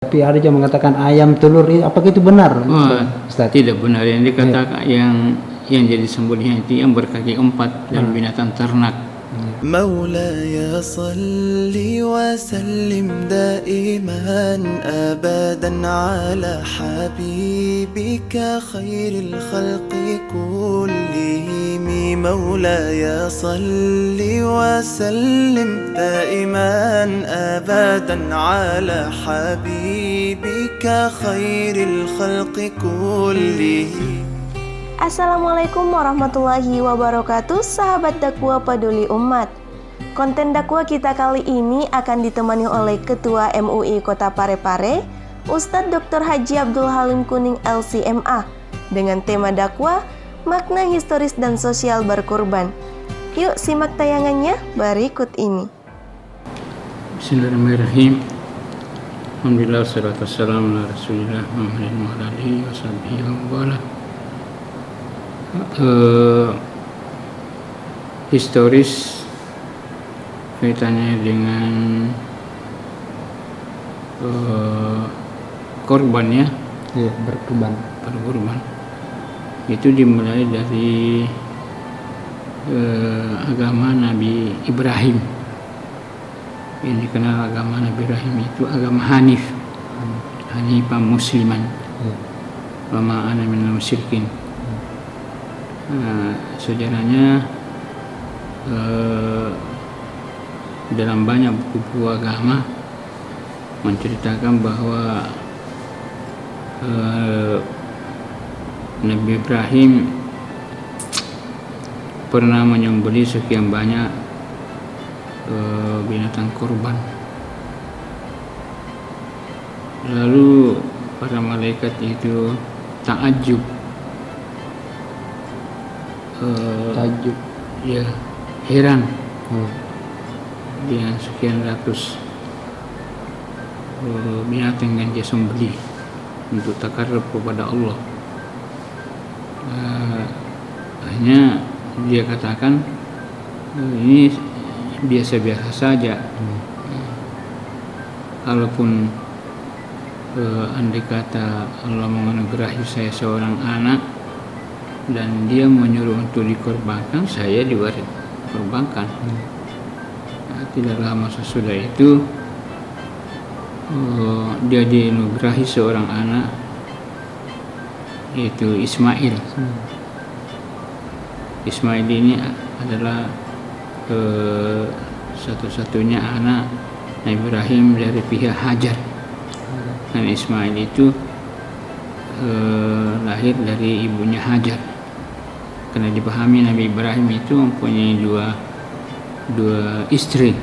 Tapi ada yang mengatakan ayam telur, apakah itu benar? Ustaz? Tidak benar yang dikatakan yang jadi sembelihan itu yang berkaki 4 dan binatang ternak. مولاي صل وسلم دائما أبدا على حبيبك خير الخلق كلهم مولاي صل وسلم دائما أبدا على حبيبك خير الخلق كلهم. Assalamualaikum warahmatullahi wabarakatuh, sahabat dakwah peduli umat. Konten dakwah kita kali ini akan ditemani oleh Ketua MUI Kota Parepare, Ustadz Dr. Haji Abdul Halim Kuning LCMA, dengan tema dakwah, makna historis dan sosial berkurban. Yuk simak tayangannya berikut ini. Bismillahirrahmanirrahim. Alhamdulillah, wassalatu wassalamu ala rasulillah Muhammadin wa ala alihi wa sahbihi wa wala. Historis kaitannya dengan korban ya, berkurban itu dimulai dari agama Nabi Ibrahim. Yang dikenal agama Nabi Ibrahim itu agama Hanif, Hanifah Musliman, wa ma ana minal musyrikin. Sejarahnya dalam banyak buku agama menceritakan bahwa Nabi Ibrahim pernah menyembelih sekian banyak binatang kurban. Lalu para malaikat itu takjub, ya heran dengan sekian ratus binatang yang dia sembelih untuk takarrub kepada Allah. Hanya dia katakan ini biasa-biasa saja. Kalaupun andai kata Allah menganugerahi saya seorang anak dan dia menyuruh untuk dikorbankan, saya juga korbankan. Tidak lama sesudah itu dia dianugerahi seorang anak, yaitu Ismail. Ismail ini adalah satu-satunya anak Nabi Ibrahim dari pihak Hajar. Dan Ismail itu lahir dari ibunya Hajar. Karena dipahami Nabi Ibrahim itu mempunyai dua istri.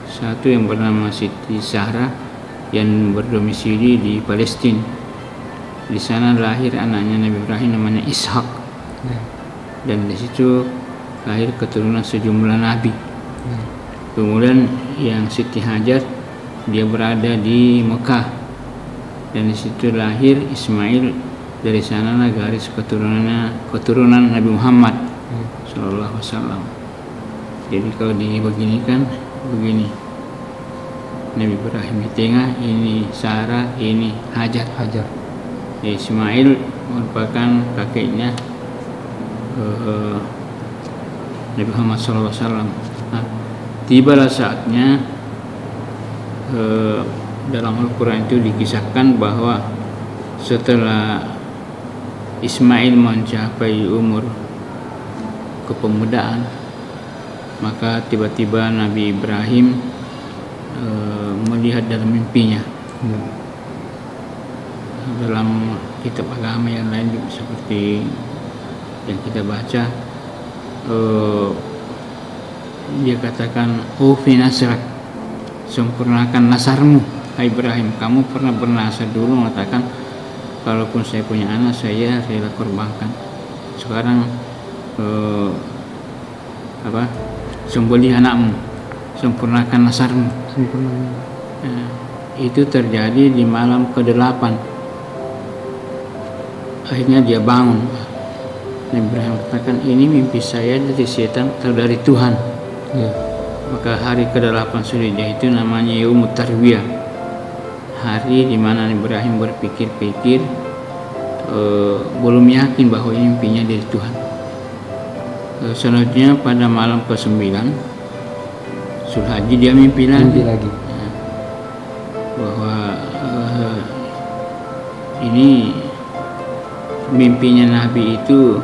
Satu yang bernama Siti Sarah yang berdomisili di Palestina. Di sana lahir anaknya Nabi Ibrahim namanya Ishak. Dan di situ lahir keturunan sejumlah nabi. Kemudian yang Siti Hajar dia berada di Mekah. Dan di situ lahir Ismail. Dari sanalah garis keturunan Nabi Muhammad Sallallahu Alaihi Wasallam. Jadi kalau dibeginikan begini, Nabi Ibrahim di tengah, ini Sarah, ini Hajar. Ismail merupakan kakeknya Nabi Muhammad Sallallahu Alaihi Wasallam. Nah, tibalah saatnya dalam Al-Quran itu dikisahkan bahwa setelah Ismail mencapai umur kepemudaan, maka tiba-tiba Nabi Ibrahim melihat dalam mimpinya. Dalam kitab agama yang lain seperti yang kita baca, dia katakan, fi nasrak, sempurnakan nasarmu, hai Ibrahim. Kamu pernah bernasar dulu mengatakan, kalaupun saya punya anak, saya rela korbankan. Sekarang sembelih anakmu, sempurnakan nasarmu. Itu terjadi di malam ke-8. Akhirnya dia bangun. Nabi Ibrahim katakan, ini mimpi saya dari setan atau dari Tuhan. Maka hari ke-8 Zulhijjah itu namanya Yaumut Tarwiyah, hari di mana Ibrahim berpikir-pikir, belum yakin bahwa ini mimpinya dari Tuhan. Selanjutnya pada malam ke-9 Zulhijjah dia mimpi Mimpi lagi lagi. bahwa ini mimpinya Nabi itu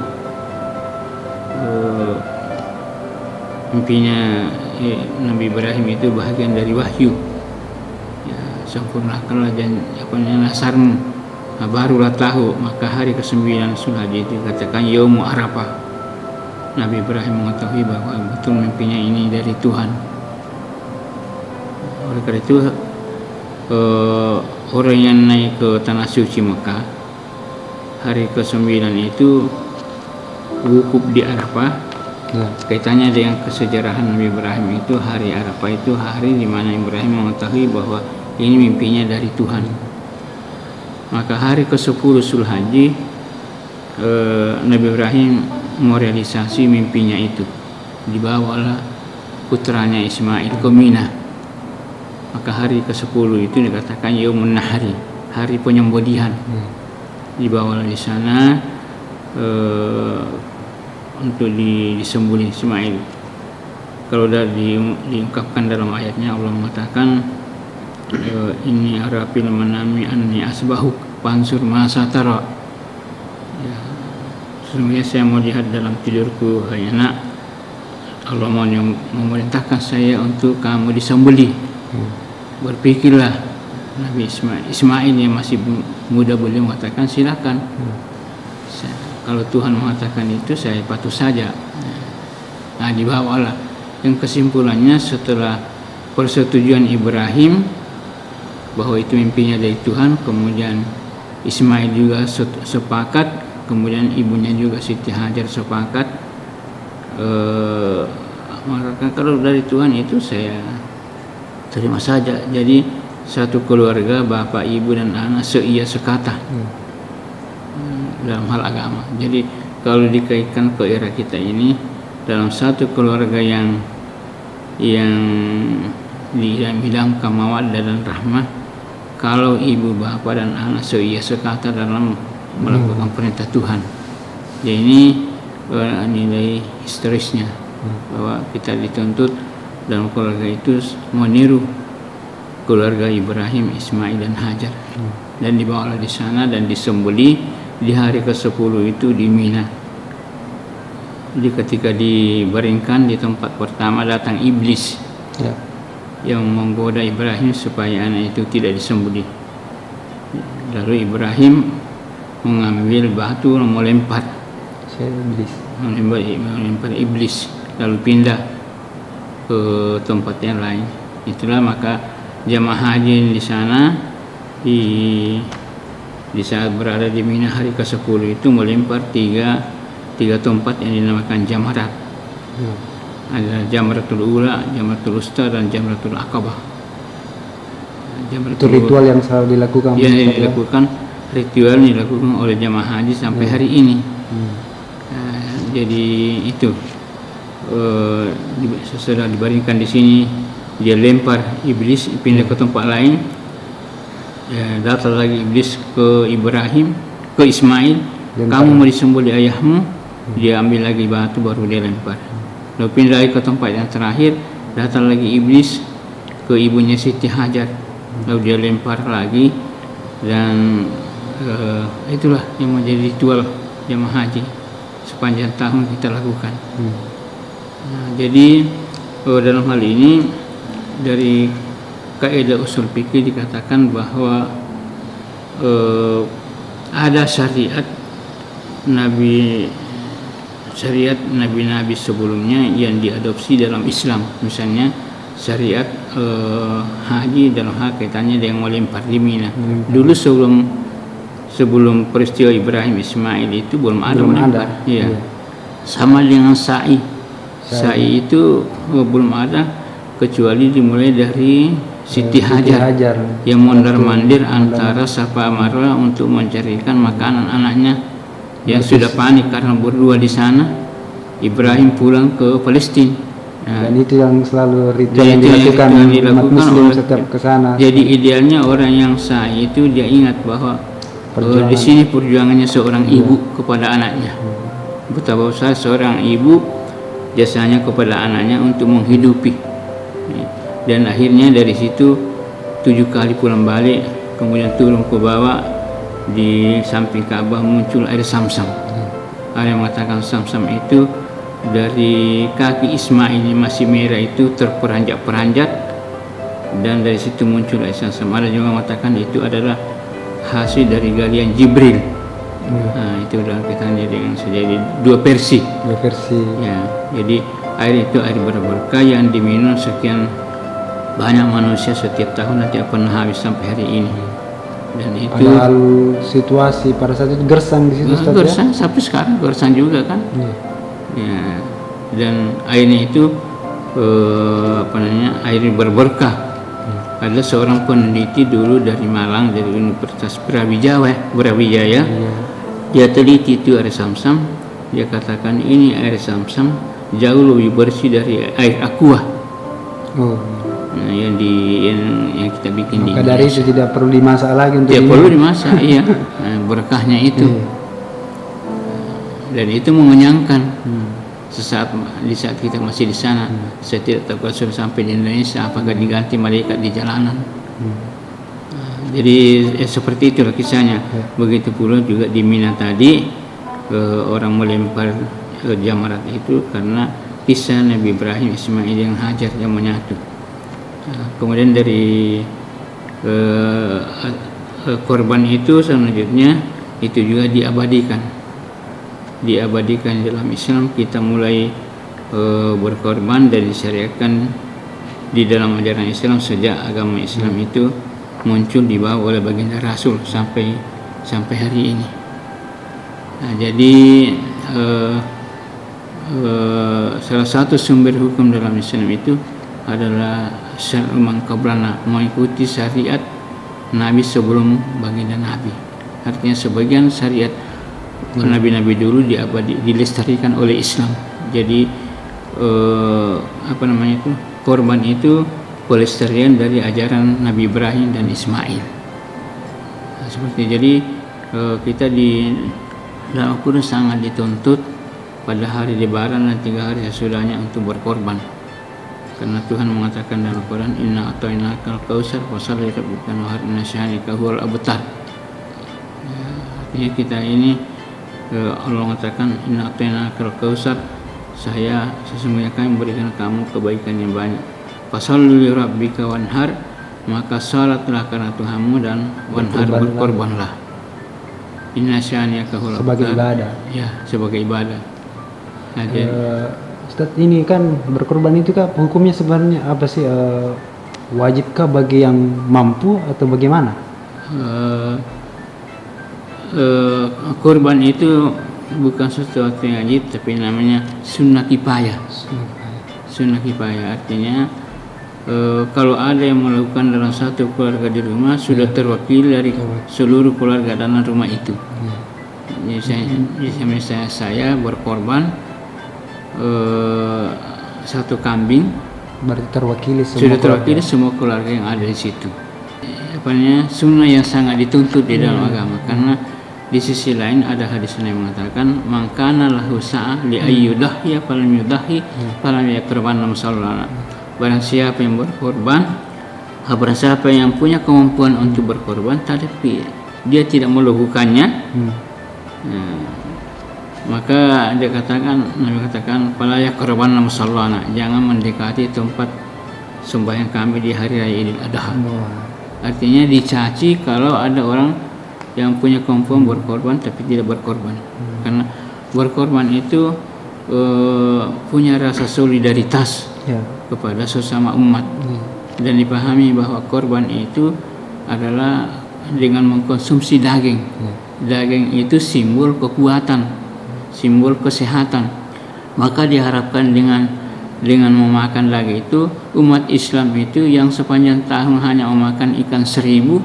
mimpinya Nabi Ibrahim itu bahagian dari wahyu. Ya, sempurnakanlah nasarmu, barulah tahu. Maka hari ke-9 Zulhijjah itu dikatakan Yaumu Arafah. Nabi Ibrahim mengetahui bahwa betul mimpinya ini dari Tuhan. Oleh karena itu orang yang naik ke tanah suci Mekah hari ke-9 itu wukuf di Arafah. Ya. Kaitannya dengan kesejarahan Nabi Ibrahim itu, hari Arafah itu hari di mana Ibrahim mengetahui bahwa ini mimpinya dari Tuhan. Maka hari ke-10 Zulhijjah Nabi Ibrahim merealisasi mimpinya itu. Dibawalah putranya Ismail ke Mina. Maka hari ke-10 itu dikatakan Yaumun Nahri, hari penyembelihan. Dibawalah di sana untuk disembelih Ismail. Kalau sudah diungkapkan dalam ayatnya, Allah mengatakan ini arafil manami anni asbahuk pansur ma satara. Ya, sesungguhnya saya mau lihat dalam tidurku, hai anak, Allah mau memerintahkan saya untuk kamu disembelih. Berpikirlah. Nabi Ismail yang masih muda beliau mengatakan silakan. Kalau Tuhan mengatakan itu, saya patuh saja. Nah, dibawalah. Yang kesimpulannya setelah persetujuan Ibrahim bahwa itu mimpinya dari Tuhan, kemudian Ismail juga sepakat, kemudian ibunya juga Siti Hajar sepakat. Maka kalau dari Tuhan itu saya terima saja. Jadi satu keluarga, bapak, ibu dan anak seia sekata. Dalam hal agama. Jadi kalau dikaitkan ke era kita ini, dalam satu keluarga yang dibilang mawaddah dan rahmah, kalau ibu, bapak dan anak seia sekata dalam melakukan perintah Tuhan. Jadi ini nilai historisnya bahwa kita dituntut dalam keluarga itu meniru keluarga Ibrahim, Ismail dan Hajar. Dan dibawalah di sana dan disembelih di hari ke-10 itu di Mina. Jadi ketika dibaringkan di tempat pertama, datang iblis yang menggoda Ibrahim supaya anak itu tidak disembelih. Lalu Ibrahim mengambil batu dan melempar iblis, lalu pindah ke tempat yang lain. Itulah maka jamaah haji di sana di saat berada di Mina hari ke-10 itu melempar tiga tempat yang dinamakan jamarat. Ada Jamratul Ula, Jamratul Usta dan Jamratul Aqabah. Itu ritual yang selalu dilakukan. Ritual dilakukan oleh jamaah haji sampai hari ini. Jadi itu setelah dibaringkan di sini, dia lempar iblis pindah ke tempat lain. Datang lagi iblis ke Ibrahim, ke Ismail, kamu mau disembelih ayahmu. Dia ambil lagi batu baru dia lempar. Lalu pindah lagi ke tempat yang terakhir, datang lagi iblis ke ibunya Siti Hajar, lalu dia lempar lagi. Dan itulah yang menjadi ritual jamaah haji sepanjang tahun kita lakukan. Nah, jadi dalam hal ini dari kaidah usul fikih dikatakan bahwa ada syariat nabi-nabi sebelumnya yang diadopsi dalam Islam. Misalnya syariat haji dalam hal kaitannya dengan melempar di Mina. Dulu sebelum peristiwa Ibrahim Ismail itu belum ada melempar. Ya. Sama dengan sa'i. Sa'i itu belum ada kecuali dimulai dari Siti Hajar yang mondar-mandir antara Safa Marwa untuk mencarikan makanan anaknya yang sudah panik karena berdua di sana. Ibrahim pulang ke Palestina. Dan itu yang selalu ritual Dan yang itu dilakukan yang umat dilakukan muslim oleh- setiap ke sana. Jadi idealnya orang yang sa'i itu dia ingat bahwa Perjuangan. di sini perjuangannya seorang ibu kepada anaknya. Betapa besar seorang ibu jasanya kepada anaknya untuk menghidupi. Dan akhirnya dari situ 7 kali pulang balik, kemudian turun ke bawah di samping Ka'bah muncul air Zamzam. Ada yang mengatakan Zamzam itu dari kaki Ismail yang masih merah itu terperanjat-peranjat, dan dari situ muncul air Zamzam. Ada juga mengatakan itu adalah hasil dari galian Jibril. Nah, itu dalam kita jadi 2 versi. Dua versi. Ya, jadi air itu air berberkah yang diminum sekian banyak manusia setiap tahun, nanti akan habis sampai hari ini. Dan itu Padahal situasi pada saat itu gersang di situ Ustaz, ya? gersang sampai sekarang, gersang juga kan. Iya. Ya, dan airnya itu air berberkah. Ada seorang peneliti dulu dari Malang, dari Universitas Brawijaya. Dia teliti itu air Zamzam. Dia katakan ini air Zamzam jauh lebih bersih dari air aqua. Oh. Nah, yang kita bikin di Maka dari itu Indonesia. tidak perlu dimasak lagi untuk Tidak diminum. perlu dimasak, iya. Nah, berkahnya itu. Iya. Dan itu mengenyangkan. Di saat kita masih di sana, saya tidak tahu kalau sudah sampai di Indonesia apakah diganti malaikat di jalanan. Nah, jadi seperti itulah kisahnya. Begitu pula juga di Mina tadi, orang melempar jamarat itu karena kisah Nabi Ibrahim, Ismail yang Hajar yang menyatu. Kemudian dari korban itu selanjutnya itu juga diabadikan dalam Islam. Kita mulai berkorban dan disyariatkan di dalam ajaran Islam sejak agama Islam itu muncul dibawa oleh baginda Rasul sampai hari ini. Nah, jadi salah satu sumber hukum dalam Islam itu adalah syar'u man qablana, mengikuti syariat Nabi sebelum baginda Nabi. Artinya sebagian syariat Nabi-Nabi dulu dilestarikan oleh Islam. Jadi korban itu pelestarian dari ajaran Nabi Ibrahim dan Ismail. Nah, seperti jadi kita di dalam Al-Quran sangat dituntut pada hari Lebaran dan 3 hari sesudahnya untuk berkorban. Karena Tuhan mengatakan dalam Al-Quran, Inna a'tainakal kautsar fasholli lirabbika wanhar inna syani'aka huwal abtar. Artinya kita ini Allah mengatakan Inna a'tainakal kautsar, sesungguhnya kami memberikan kamu kebaikan yang banyak. Fasholli lirabbika wanhar, maka salatlah karena Tuhanmu dan wanhar berkorbanlah. Inna syani'aka huwal abtar. Sebagai ibadah. Ya, sebagai ibadah. Nah, Ustaz, ini kan berkorban itu kan hukumnya sebenarnya apa sih? Wajibkah bagi yang mampu atau bagaimana? Korban itu bukan sesuatu yang wajib, tapi namanya sunnah kifayah. Sunnah kifayah artinya kalau ada yang melakukan dalam satu keluarga di rumah sudah terwakil dari seluruh keluarga dalam rumah itu. Jadi misalnya saya berkorban 1 kambing, Berarti terwakili semua. sudah terwakili semua keluarga yang ada di situ. Sunnah yang sangat dituntut di dalam agama, karena di sisi lain ada hadis yang mengatakan mangkana lahu sa'ah li ayyudahi falam yudahi falam yaqraban musallana. Barang siapa yang berkorban, barang siapa yang punya kemampuan untuk berkorban tapi dia tidak melakukannya, maka dia katakan, Nabi katakan fala yaqraban musallana, jangan mendekati tempat sembahyang kami di hari raya Idul Adha. Artinya dicaci kalau ada orang yang punya kemampuan berkorban tapi tidak berkorban. Karena berkorban itu punya rasa solidaritas kepada sesama umat. Dan dipahami bahwa korban itu adalah dengan mengkonsumsi daging. Daging itu simbol kekuatan, simbol kesehatan. Maka diharapkan dengan memakan daging itu, umat Islam itu yang sepanjang tahun hanya memakan ikan 1000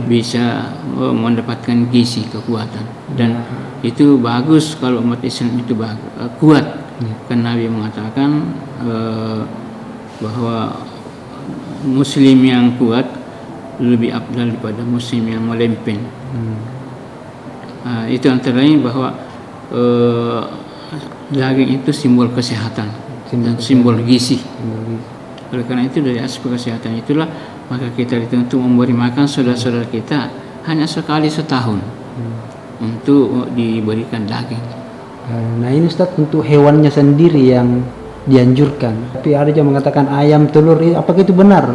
bisa mendapatkan gizi, kekuatan. Dan itu bagus kalau umat Islam itu kuat. Kan Nabi mengatakan bahwa Muslim yang kuat lebih afdal daripada Muslim yang melempem. Itu antara lain bahwa daging itu simbol kesehatan dan simbol gizi. Oleh karena itu dari aspek kesehatan itulah maka kita dituntut memberi makan saudara-saudara kita hanya sekali setahun untuk diberikan daging. Nah ini Ustaz untuk hewannya sendiri yang dianjurkan. Tapi ada yang mengatakan ayam, telur, apakah itu benar?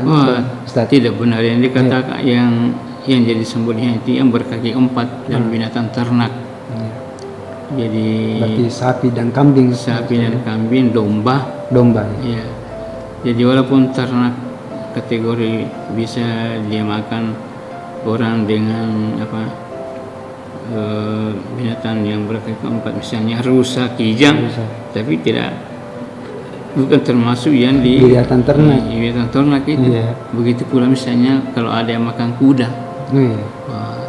Ustaz? Tidak benar yang dikatakan yang jadi sembolnya itu yang berkaki 4 dan binatang ternak. Jadi berarti sapi dan kambing. Sapi dan kambing, domba. Ya. Jadi walaupun ternak kategori bisa dia makan orang dengan binatang yang berkaki 4 misalnya rusa, kijang, tapi bukan termasuk yang di binatang ternak. Binatang ternak itu. Begitu pula misalnya kalau ada yang makan kuda,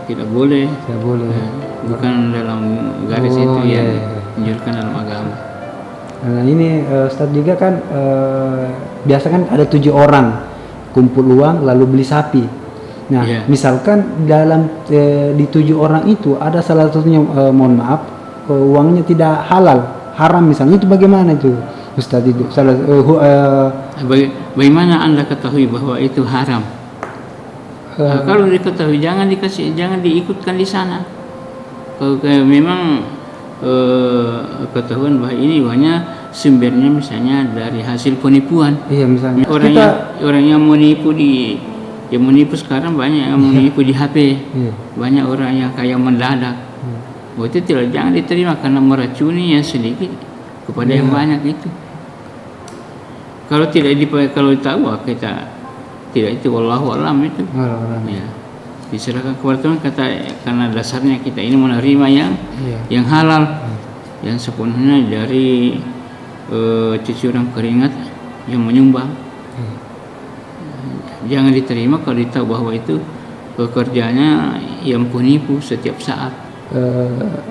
tidak boleh. Tidak boleh. Bukan dalam garis itu yang dianjurkan dalam agama. Nah ini Ustaz juga kan biasa kan ada 7 orang kumpul uang lalu beli sapi. Nah misalkan dalam di 7 orang itu ada salah satunya mohon maaf uangnya tidak halal, haram misalnya, itu bagaimana itu Ustaz itu? Bagaimana Anda ketahui bahwa itu haram? Kalau diketahui jangan diikutkan di sana. Kalau memang ketahuan bahwa ini uangnya sumbernya misalnya dari hasil penipuan. Iya misalnya. Orang yang menipu sekarang banyak yang menipu di HP. Banyak orang yang kayak mendadak. Itu jangan diterima karena meracuni yang sedikit kepada yang banyak itu. Kalau kalau tahu kita tidak itu wallahu alam itu. Ya. Diserahkan kepada Tuhan karena dasarnya kita ini menerima yang halal, yang sepenuhnya dari cucuran keringat yang menyumbang. Jangan diterima kalau ditahu bahwa itu pekerjaannya yang penipu setiap saat.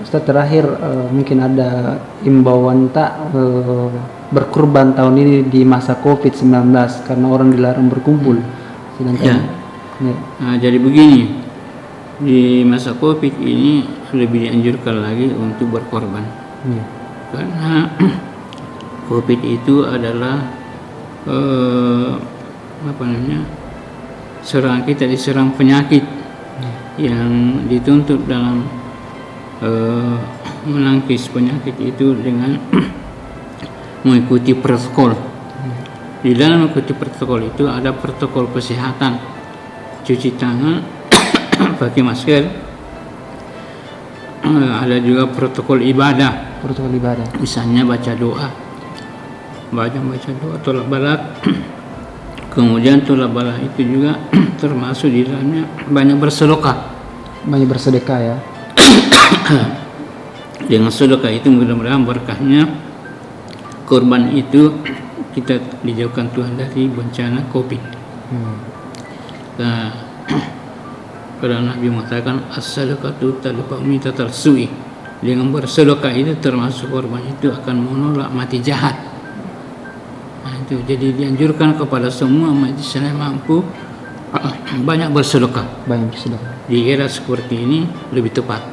Ustaz terakhir mungkin ada imbauan tak berkurban tahun ini di masa COVID-19 karena orang dilarang berkumpul. Sedangkan Nah, jadi begini, di masa COVID ini lebih dianjurkan lagi untuk berkorban. Karena COVID itu adalah kita diserang penyakit yang dituntut dalam menangkis penyakit itu dengan mengikuti protokol. Di dalam mengikuti protokol itu ada protokol kesehatan, cuci tangan, pakai masker, ada juga protokol ibadah. Misalnya baca doa, tolak balak. Kemudian tolak balak itu juga termasuk di dalamnya banyak bersedekah. Ya. Dengan sedekah itu mudah-mudahan berkahnya korban itu kita dijauhkan Tuhan dari bencana COVID. Nah, pada Nabi mengatakan as-sadaqatu tadfa'u mitatal su'i. Dengan bersedekah itu termasuk korban itu akan menolak mati jahat. Nah, itu jadi dianjurkan kepada semua umat Islam mampu banyak bersedekah. Di era seperti ini lebih tepat.